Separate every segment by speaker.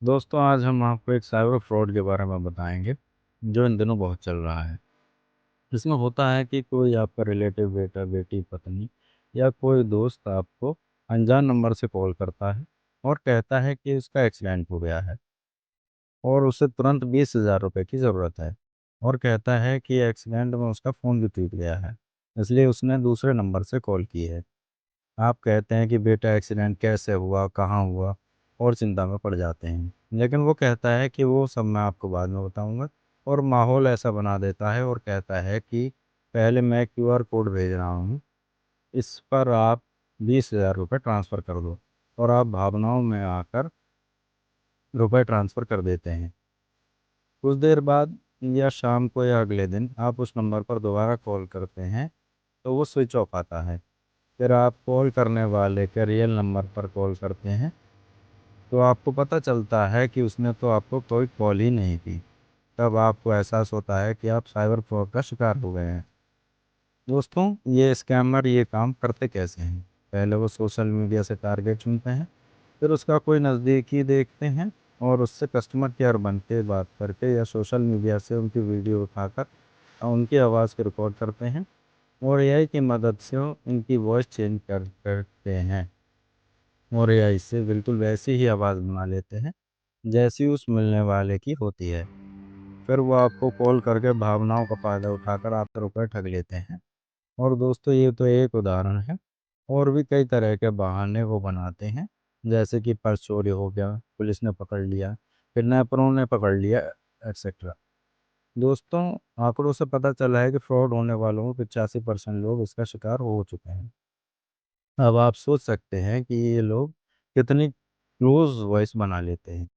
Speaker 1: दोस्तों, आज हम आपको एक साइबर फ्रॉड के बारे में बताएंगे जो इन दिनों बहुत चल रहा है। इसमें होता है कि कोई आपका रिलेटिव, बेटा, बेटी, पत्नी या कोई दोस्त आपको अनजान नंबर से कॉल करता है और कहता है कि उसका एक्सीडेंट हो गया है और उसे तुरंत 20,000 रुपये की ज़रूरत है, और कहता है कि एक्सीडेंट में उसका फ़ोन भी टूट गया है, इसलिए उसने दूसरे नंबर से कॉल की है। आप कहते हैं कि बेटा एक्सीडेंट कैसे हुआ, कहाँ हुआ, और चिंता में पड़ जाते हैं। लेकिन वो कहता है कि वो सब मैं आपको बाद में बताऊँगा, और माहौल ऐसा बना देता है और कहता है कि पहले मैं क्यूआर कोड भेज रहा हूँ, इस पर आप 20,000 रुपये ट्रांसफ़र कर दो, और आप भावनाओं में आकर रुपए ट्रांसफ़र कर देते हैं। कुछ देर बाद या शाम को या अगले दिन आप उस नंबर पर दोबारा कॉल करते हैं, तो वो स्विच ऑफ आता है। फिर आप कॉल करने वाले के रियल नंबर पर कॉल करते हैं, तो आपको पता चलता है कि उसने तो आपको कोई कॉल ही नहीं की। तब आपको एहसास होता है कि आप साइबर फ्रॉड का शिकार हो गए हैं। दोस्तों, ये स्कैमर ये काम करते कैसे हैं? पहले वो सोशल मीडिया से टारगेट चुनते हैं, फिर उसका कोई नज़दीकी देखते हैं और उससे कस्टमर केयर बन के बात करके या सोशल मीडिया से उनकी वीडियो उठाकर उनकी आवाज़ को रिकॉर्ड करते हैं और एआई की मदद से उनकी वॉइस चेंज कर करते हैं और एआई से बिल्कुल वैसी ही आवाज़ बना लेते हैं जैसी उस मिलने वाले की होती है। फिर वो आपको कॉल करके भावनाओं का फ़ायदा उठाकर आपसे रुपए ठग लेते हैं। और दोस्तों, ये तो एक उदाहरण है, और भी कई तरह के बहाने वो बनाते हैं, जैसे कि पर्स चोरी हो गया, पुलिस ने पकड़ लिया, किडनैपरों ने पकड़ लिया, एक्सेट्रा। दोस्तों, आंकड़ों से पता चला है कि फ्रॉड होने वालों में 85% लोग इसका शिकार हो चुके हैं। अब आप सोच सकते हैं कि ये लोग कितनी क्लोज वॉइस बना लेते हैं।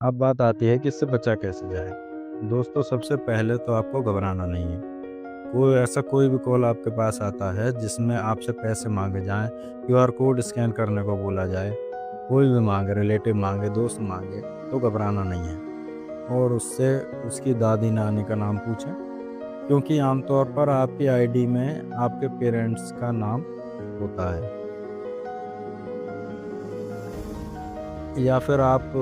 Speaker 1: अब बात आती है कि इससे बचा कैसे जाए। दोस्तों, सबसे पहले तो आपको घबराना नहीं है। कोई भी कॉल आपके पास आता है जिसमें आपसे पैसे मांगे जाएं, क्यूआर कोड स्कैन करने को बोला जाए, कोई भी मांगे, रिलेटिव मांगे, दोस्त मांगे, तो घबराना नहीं है। और उससे उसकी दादी नानी का नाम पूछें, क्योंकि आमतौर पर आपकी आईडी में आपके पेरेंट्स का नाम होता है। या फिर आप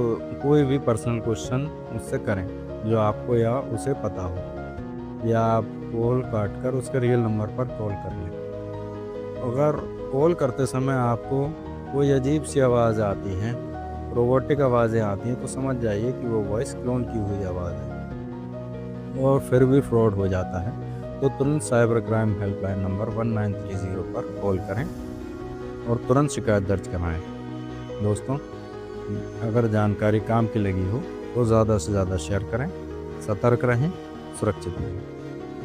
Speaker 1: कोई भी पर्सनल क्वेश्चन उससे करें जो आपको या उसे पता हो, या आप कॉल काट कर उसके रियल नंबर पर कॉल कर लें। अगर कॉल करते समय आपको कोई अजीब सी आवाज़ आती हैं, रोबोटिक आवाज़ें आती हैं, तो समझ जाइए कि वो वॉइस क्लोन की हुई आवाज़ है और फिर भी फ्रॉड हो जाता है। तो तुरंत साइबर क्राइम हेल्पलाइन नंबर 1930 पर कॉल करें और तुरंत शिकायत दर्ज कराएं। दोस्तों, अगर जानकारी काम की लगी हो तो ज़्यादा से ज़्यादा शेयर करें। सतर्क रहें, सुरक्षित रहें।